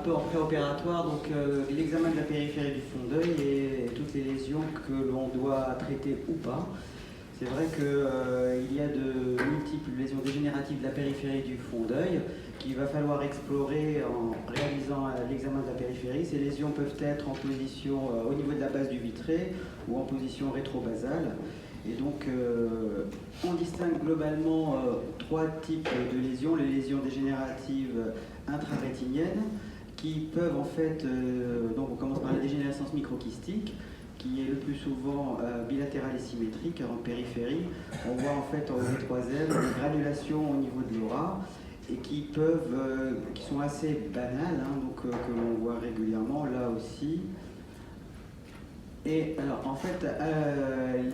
peu en préopératoire, donc l'examen de la périphérie du fond d'œil et toutes les lésions que l'on doit traiter ou pas. C'est vrai qu'il y a de multiples lésions dégénératives de la périphérie du fond d'œil qu'il va falloir explorer en réalisant l'examen de la périphérie. Ces lésions peuvent être en position au niveau de la base du vitré ou en position rétrobasale. Et donc, on distingue globalement trois types de lésions. Les lésions dégénératives intrarétiniennes qui peuvent en fait, donc on commence par la dégénérescence microkystique, qui est le plus souvent bilatérale et symétrique en périphérie. On voit en fait en V3L des granulations au niveau de l'aura et qui sont assez banales, hein, donc que l'on voit régulièrement là aussi. Et alors en fait,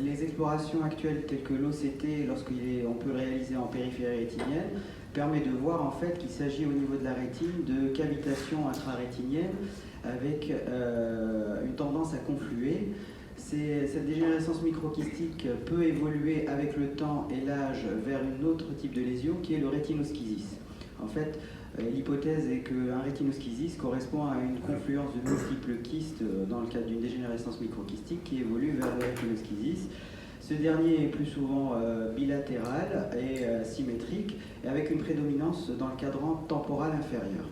les explorations actuelles telles que l'OCT, lorsqu'on peut le réaliser en périphérie rétinienne, permet de voir en fait qu'il s'agit au niveau de la rétine de cavitation intrarétinienne avec une tendance à confluer. Cette dégénérescence microkystique peut évoluer avec le temps et l'âge vers un autre type de lésion qui est le rétinoschisis. En fait, l'hypothèse est qu'un rétinoschisis correspond à une confluence de multiples kystes dans le cadre d'une dégénérescence microkystique qui évolue vers le rétinoschisis. Ce dernier est plus souvent bilatéral et symétrique, et avec une prédominance dans le cadran temporal inférieur.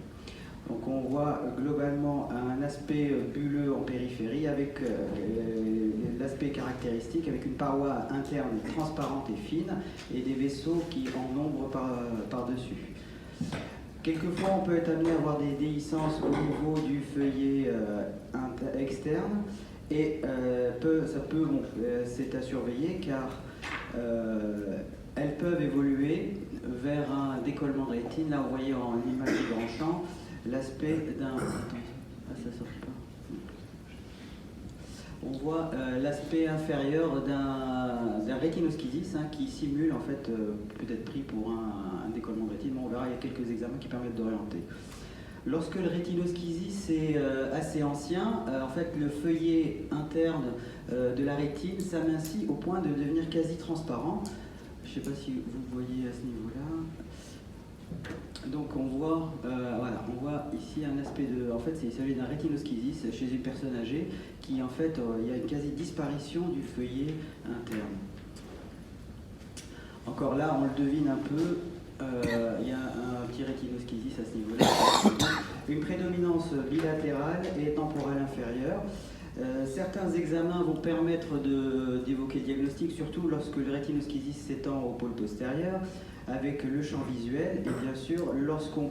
Donc on voit globalement un aspect bulleux en périphérie avec l'aspect caractéristique avec une paroi interne transparente et fine et des vaisseaux qui en nombre par-dessus. Quelquefois, on peut être amené à avoir des déhiscences au niveau du feuillet externe et c'est à surveiller car elles peuvent évoluer vers un décollement de rétine. Là, vous voyez en image de grand champ l'aspect d'un... ça sort pas. On voit l'aspect inférieur d'un rétinoschisis qui simule en fait peut-être pris pour un décollement de rétine, mais on verra, il y a quelques examens qui permettent d'orienter. Lorsque le rétinoschisis est assez ancien, en fait le feuillet interne de la rétine s'amincit au point de devenir quasi transparent. Je ne sais pas si vous voyez à ce niveau-là. Donc on voit ici un aspect de... En fait, c'est celui d'un rétinoschisis chez une personne âgée qui, en fait, il y a une quasi-disparition du feuillet interne. Encore là, on le devine un peu, il y a un petit rétinoschisis à ce niveau-là. Une prédominance bilatérale et temporale inférieure. Certains examens vont permettre d'évoquer le diagnostic, surtout lorsque le rétinoschisis s'étend au pôle postérieur, avec le champ visuel, et bien sûr, lorsqu'on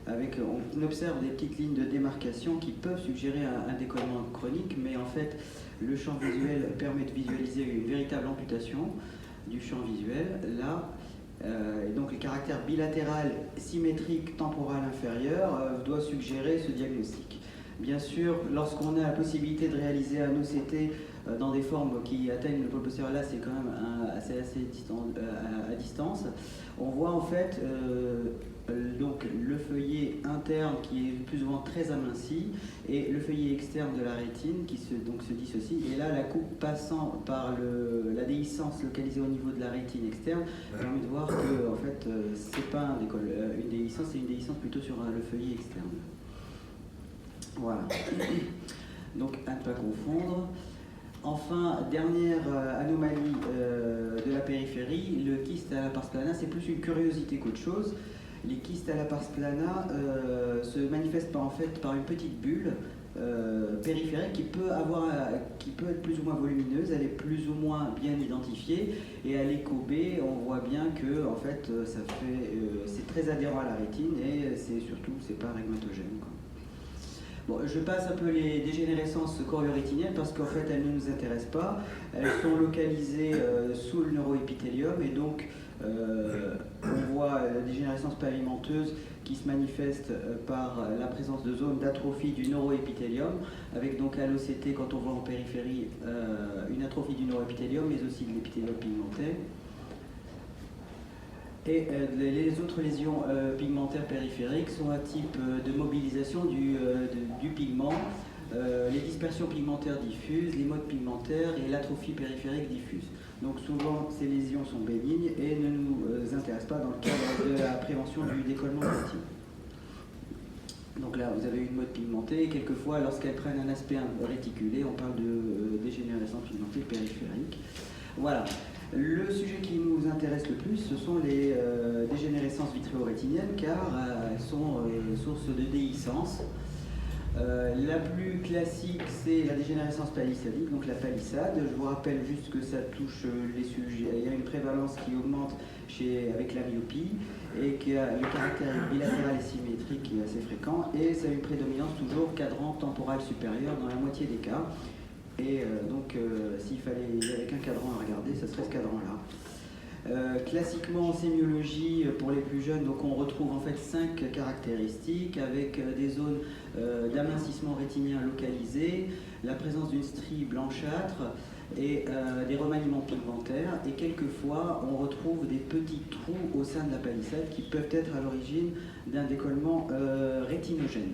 on observe des petites lignes de démarcation qui peuvent suggérer un décollement chronique, mais en fait, le champ visuel permet de visualiser une véritable amputation du champ visuel, là. Et donc, le caractère bilatéral, symétrique, temporal inférieur doit suggérer ce diagnostic. Bien sûr, lorsqu'on a la possibilité de réaliser un OCT dans des formes qui atteignent le pôle postérieur, là c'est quand même assez à distance. On voit en fait donc le feuillet interne qui est plus souvent très aminci et le feuillet externe de la rétine qui se dissocie. Et là, la coupe passant par la déhiscence localisée au niveau de la rétine externe permet de voir que en fait c'est pas une déhiscence, c'est une déhiscence plutôt sur le feuillet externe. Voilà. Donc à ne pas confondre. Enfin, dernière anomalie de la périphérie, le kyste à la pars plana, c'est plus une curiosité qu'autre chose. Les kystes à la pars plana se manifestent par une petite bulle périphérique qui peut être plus ou moins volumineuse, elle est plus ou moins bien identifiée, et à l'écho B, on voit bien que en fait, c'est très adhérent à la rétine et c'est pas rhumatogenne, quoi. Bon, je passe un peu les dégénérescences choriorétiniennes parce qu'en fait elles ne nous intéressent pas. Elles sont localisées sous le neuroépithélium et donc on voit la dégénérescence pavimenteuse qui se manifeste par la présence de zones d'atrophie du neuroépithélium avec donc à l'OCT quand on voit en périphérie une atrophie du neuroépithélium mais aussi de l'épithélium pigmenté. Et les autres lésions pigmentaires périphériques sont un type de mobilisation du pigment, les dispersions pigmentaires diffuses, les modes pigmentaires et l'atrophie périphérique diffuse. Donc souvent ces lésions sont bénignes et ne nous intéressent pas dans le cadre de la prévention du décollement de rétine. Donc là, vous avez une mode pigmentée, et quelquefois, lorsqu'elles prennent un aspect réticulé, on parle de dégénérescence pigmentée périphérique. Voilà. Le sujet qui nous intéresse le plus, ce sont les dégénérescences vitréorétiniennes, car elles sont source de déhiscence. La plus classique, c'est la dégénérescence palissadique, donc la palissade. Je vous rappelle juste que ça touche les sujets. Il y a une prévalence qui augmente avec la myopie et que le caractère bilatéral et symétrique qui est assez fréquent. Et ça a une prédominance toujours cadran temporal supérieur dans la moitié des cas. Et s'il y avait qu'un cadran à regarder, ça serait ce cadran-là. Classiquement en sémiologie, pour les plus jeunes, donc on retrouve en fait 5 caractéristiques avec des zones d'amincissement rétinien localisées, la présence d'une strie blanchâtre et des remaniements pigmentaires. Et quelquefois, on retrouve des petits trous au sein de la palissade qui peuvent être à l'origine d'un décollement rétinogène.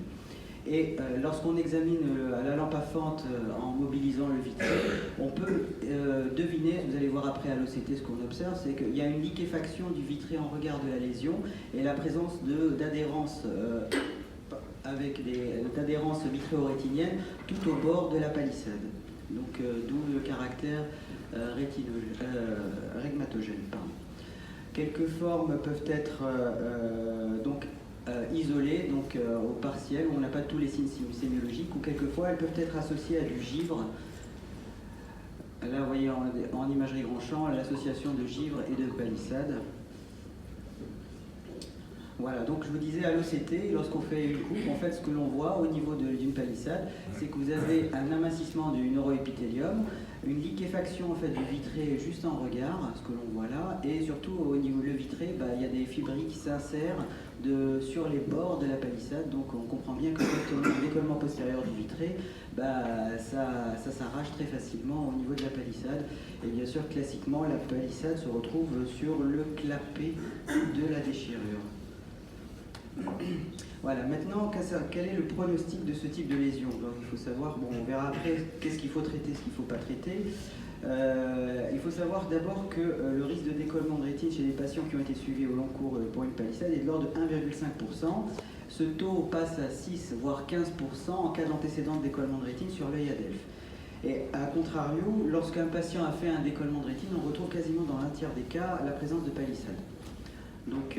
Et lorsqu'on examine à la lampe à fente en mobilisant le vitré, on peut deviner, vous allez voir après à l'OCT ce qu'on observe, c'est qu'il y a une liquéfaction du vitré en regard de la lésion et la présence d'adhérence d'adhérence vitréorétinienne tout au bord de la palissade. Donc d'où le caractère régmatogène. Quelques formes peuvent être isolées, donc au partiel, où on n'a pas tous les signes sémiologiques, ou quelquefois elles peuvent être associées à du givre. Là, vous voyez en imagerie grand champ l'association de givre et de palissade. Voilà, donc je vous disais à l'OCT, lorsqu'on fait une coupe, en fait, ce que l'on voit au niveau d'une palissade, c'est que vous avez un amincissement du neuroépithélium, une liquéfaction en fait, du vitré juste en regard, ce que l'on voit là, et surtout au niveau du vitré, il y a des fibrilles qui s'insèrent sur les bords de la palissade, donc on comprend bien que le décollement postérieur du vitré, ça s'arrache très facilement au niveau de la palissade, et bien sûr, classiquement, la palissade se retrouve sur le clapet de la déchirure. Voilà, maintenant, quel est le pronostic de ce type de lésion? Donc, il faut savoir, on verra après qu'est-ce qu'il faut traiter, ce qu'il ne faut pas traiter. Il faut savoir d'abord que le risque de décollement de rétine chez les patients qui ont été suivis au long cours pour une palissade est de l'ordre de 1,5%. Ce taux passe à 6 voire 15% en cas d'antécédent de décollement de rétine sur l'œil ADELF. Et à contrario, lorsqu'un patient a fait un décollement de rétine, on retrouve quasiment dans un tiers des cas la présence de palissade. Donc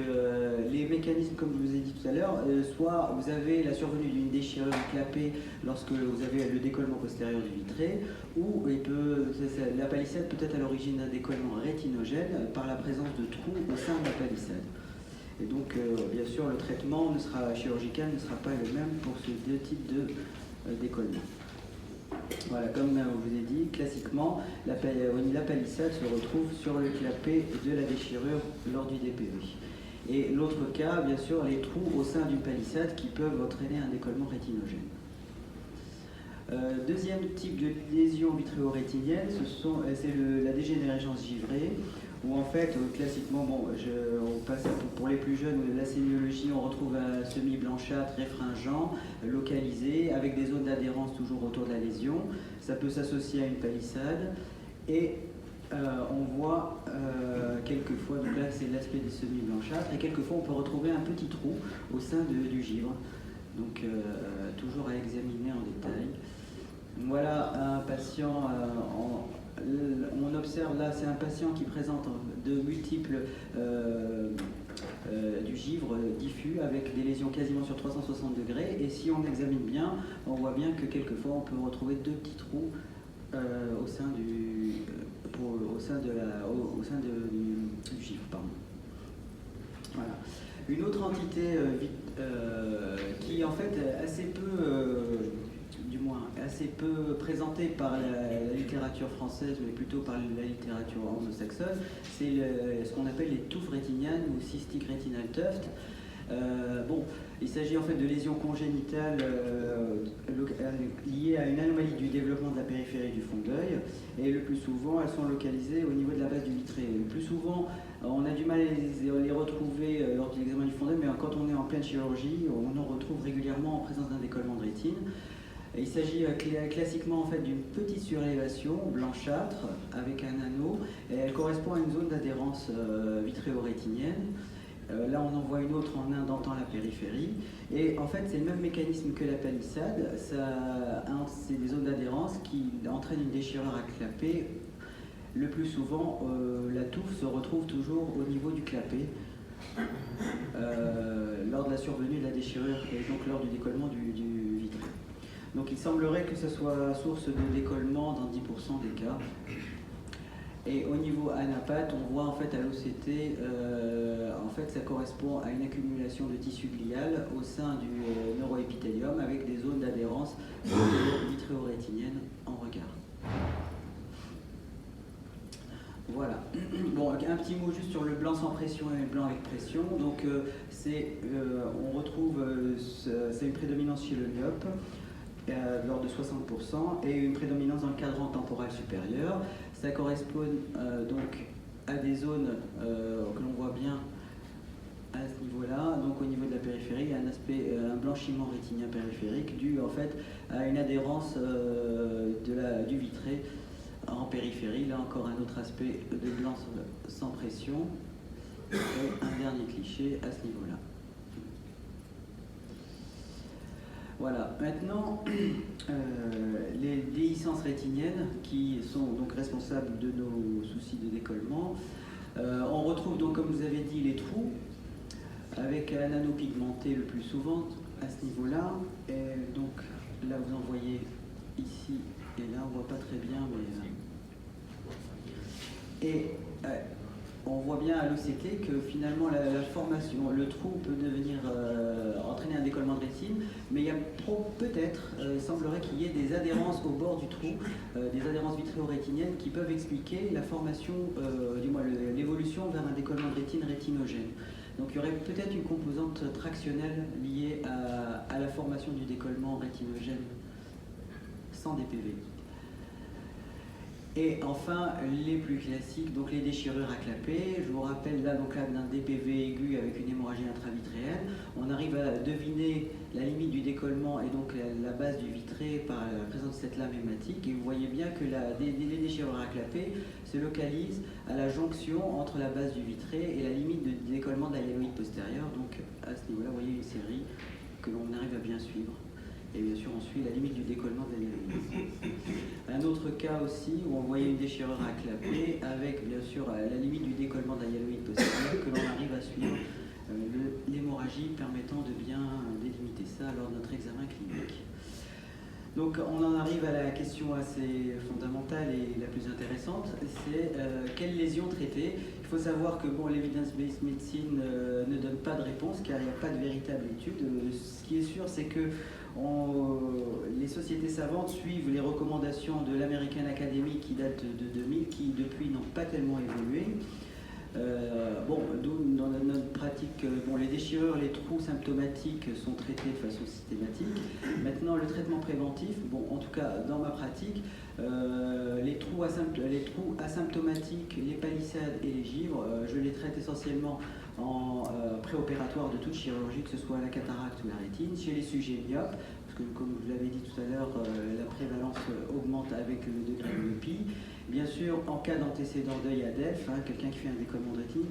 les mécanismes, comme je vous ai dit tout à l'heure, soit vous avez la survenue d'une déchirure du clapet lorsque vous avez le décollement postérieur du vitré, ou la palissade peut être à l'origine d'un décollement rétinogène par la présence de trous au sein de la palissade. Et donc bien sûr le traitement chirurgical ne sera pas le même pour ces deux types de décollement. Voilà, comme je vous ai dit, classiquement, la palissade se retrouve sur le clapet de la déchirure lors du DPE. Et l'autre cas, bien sûr, les trous au sein d'une palissade qui peuvent entraîner un décollement rétinogène. Deuxième type de lésion vitréorétinienne, c'est la dégénérescence givrée, où en fait, classiquement, on passe pour les plus jeunes, la sémiologie, on retrouve un semi-blanchâtre réfringent, localisé, avec des zones d'adhérence toujours autour de la lésion. Ça peut s'associer à une palissade. Et on voit quelquefois, donc là c'est l'aspect des semi-blanchâtres, et quelquefois on peut retrouver un petit trou au sein du givre. Donc toujours à examiner en détail. Voilà un patient on observe là, c'est un patient qui présente de multiples du givre diffus avec des lésions quasiment sur 360 degrés. Et si on examine bien, on voit bien que quelquefois on peut retrouver deux petits trous au sein du givre. Pardon. Voilà. Une autre entité qui en fait est assez peu présentée par la littérature française, mais plutôt par la littérature anglo-saxonne, c'est ce qu'on appelle les touffes rétiniennes ou cystic retinal tuft. Il s'agit en fait de lésions congénitales liées à une anomalie du développement de la périphérie du fond d'œil, et le plus souvent elles sont localisées au niveau de la base du vitré. Le plus souvent on a du mal à les retrouver lors de l'examen du fond d'œil, mais quand on est en pleine chirurgie, on en retrouve régulièrement en présence d'un décollement de rétine. Et il s'agit classiquement en fait d'une petite surélévation blanchâtre avec un anneau, et elle correspond à une zone d'adhérence vitréorétinienne. Là, on en voit une autre en indentant la périphérie. Et en fait, c'est le même mécanisme que la palissade. C'est des zones d'adhérence qui entraînent une déchirure à clapet. Le plus souvent, la touffe se retrouve toujours au niveau du clapet lors de la survenue de la déchirure et donc lors du décollement du vitré. Donc il semblerait que ce soit source de décollement dans 10% des cas. Et au niveau anapathe, on voit en fait à l'OCT, en fait ça correspond à une accumulation de tissu glial au sein du neuroépithélium avec des zones d'adhérence vitréo-rétinienne en regard. Voilà. Bon, un petit mot juste sur le blanc sans pression et le blanc avec pression. Donc on retrouve, c'est une prédominance chez le myope, de l'ordre de 60%, et une prédominance dans le cadran temporal supérieur. Ça correspond donc à des zones que l'on voit bien à ce niveau-là. Donc au niveau de la périphérie, il y a un blanchiment rétinien périphérique dû en fait à une adhérence du vitré en périphérie. Là encore un autre aspect de blanc sans pression. Et un dernier cliché à ce niveau-là. Voilà, maintenant, les déhiscences rétiniennes qui sont donc responsables de nos soucis de décollement. On retrouve donc, comme vous avez dit, les trous avec un anneau pigmenté le plus souvent à ce niveau-là. Et donc là, vous en voyez ici et là, on ne voit pas très bien, mais... on voit bien à l'OCT que finalement la formation, le trou peut devenir entraîner un décollement de rétine, mais il y a peut-être, il semblerait qu'il y ait des adhérences au bord du trou, des adhérences vitréo-rétiniennes qui peuvent expliquer la formation, du moins l'évolution vers un décollement de rétine rétinogène. Donc il y aurait peut-être une composante tractionnelle liée à la formation du décollement rétinogène sans DPV. Et enfin, les plus classiques, donc les déchirures à clapet. Je vous rappelle là, donc là d'un DPV aigu avec une hémorragie intravitréenne. On arrive à deviner la limite du décollement et donc la base du vitré par la présence de cette lame hématique. Et vous voyez bien que les déchirures à clapet se localisent à la jonction entre la base du vitré et la limite de décollement de la hyaloïde postérieure. Donc à ce niveau-là, vous voyez une série que l'on arrive à bien suivre. Et bien sûr, on suit la limite du décollement de la hyaloïde. Un autre cas aussi où on voyait une déchirure à clapet avec bien sûr la limite du décollement de la hyaloïde postérieure que l'on arrive à suivre l'hémorragie permettant de bien délimiter ça lors de notre examen clinique. Donc on en arrive à la question assez fondamentale et la plus intéressante, c'est quelles lésions traiter. Il faut savoir que bon, l'evidence-based medicine ne donne pas de réponse car il n'y a pas de véritable étude. Ce qui est sûr, c'est que les sociétés savantes suivent les recommandations de l'American Academy qui date de 2000, qui depuis n'ont pas tellement évolué. Dans notre pratique, les déchirures, les trous symptomatiques sont traités de façon systématique. Maintenant, le traitement préventif, en tout cas dans ma pratique, les trous asymptomatiques, les palissades et les givres, je les traite essentiellement en préopératoire de toute chirurgie, que ce soit la cataracte ou la rétine, chez les sujets myopes, parce que comme je l'avais dit tout à l'heure, la prévalence augmente avec le degré de myopie. Bien sûr, en cas d'antécédent d'œil à DELF, quelqu'un qui fait un décollement de rétine,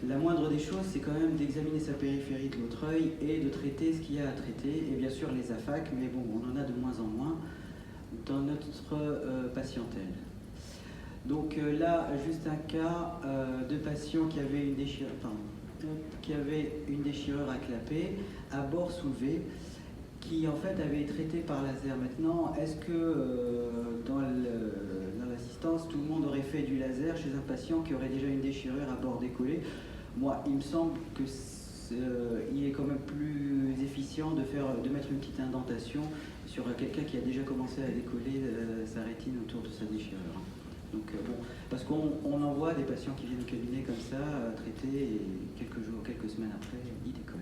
la moindre des choses, c'est quand même d'examiner sa périphérie de l'autre œil et de traiter ce qu'il y a à traiter, et bien sûr les AFAC, mais bon, on en a de moins en moins dans notre patientèle. Donc là, juste un cas de patient qui avait une déchirure à clapet à bord soulevé, qui en fait avait été traité par laser. Maintenant, est-ce que dans l'assistance, tout le monde aurait fait du laser chez un patient qui aurait déjà une déchirure à bord décollé? Moi, il me semble que il est quand même plus efficient de mettre une petite indentation sur quelqu'un qui a déjà commencé à décoller sa rétine autour de sa déchirure. Donc parce qu'on en voit des patients qui viennent au cabinet comme ça, traités, et quelques semaines après, ils décollent.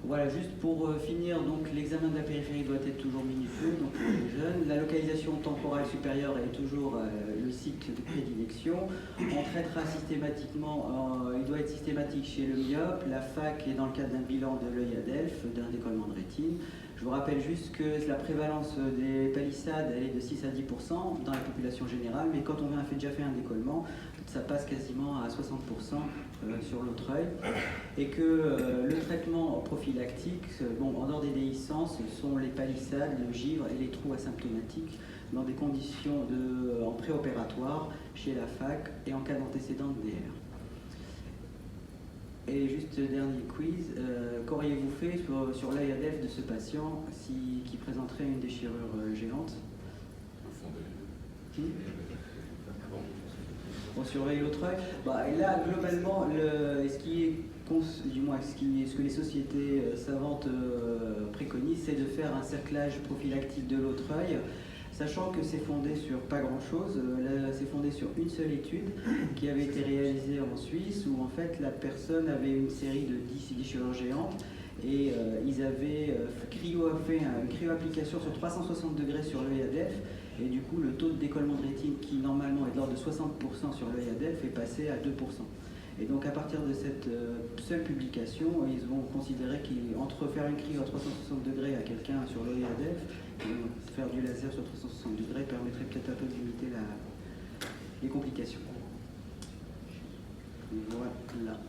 Voilà, juste pour finir, donc l'examen de la périphérie doit être toujours minutieux, donc pour les jeunes. La localisation temporale supérieure est toujours le site de prédilection. On traitera systématiquement, il doit être systématique chez le myope, la FAC est dans le cadre d'un bilan de l'œil à DELF, d'un décollement de rétine. Je vous rappelle juste que la prévalence des palissades elle est de 6 à 10% dans la population générale, mais quand on a déjà fait un décollement, ça passe quasiment à 60% sur l'autre œil, et que le traitement prophylactique, en dehors des déhiscences, ce sont les palissades, le givre et les trous asymptomatiques dans des conditions en préopératoire, chez la fac et en cas d'antécédent de DR. Et juste dernier quiz, qu'auriez-vous fait sur l'œil ADEF de ce patient qui présenterait une déchirure géante? On surveille l'autre œil. Là, globalement, ce que les sociétés savantes préconisent, c'est de faire un cerclage prophylactique de l'autre œil, sachant que c'est fondé sur pas grand-chose. C'est fondé sur une seule étude qui avait été réalisée en Suisse, où en fait la personne avait une série de 10 déchirures géantes, et ils avaient fait une cryoapplication sur 360 degrés sur l'œil ADEF, et du coup le taux de décollement de rétine, qui normalement est de l'ordre de 60% sur l'œil ADEF, est passé à 2%. Et donc à partir de cette seule publication, ils ont considéré qu'entre faire une cryo à 360 degrés à quelqu'un sur l'œil ADEF et faire du laser sur 360 degrés permettrait peut-être un peu de limiter les complications. Voilà.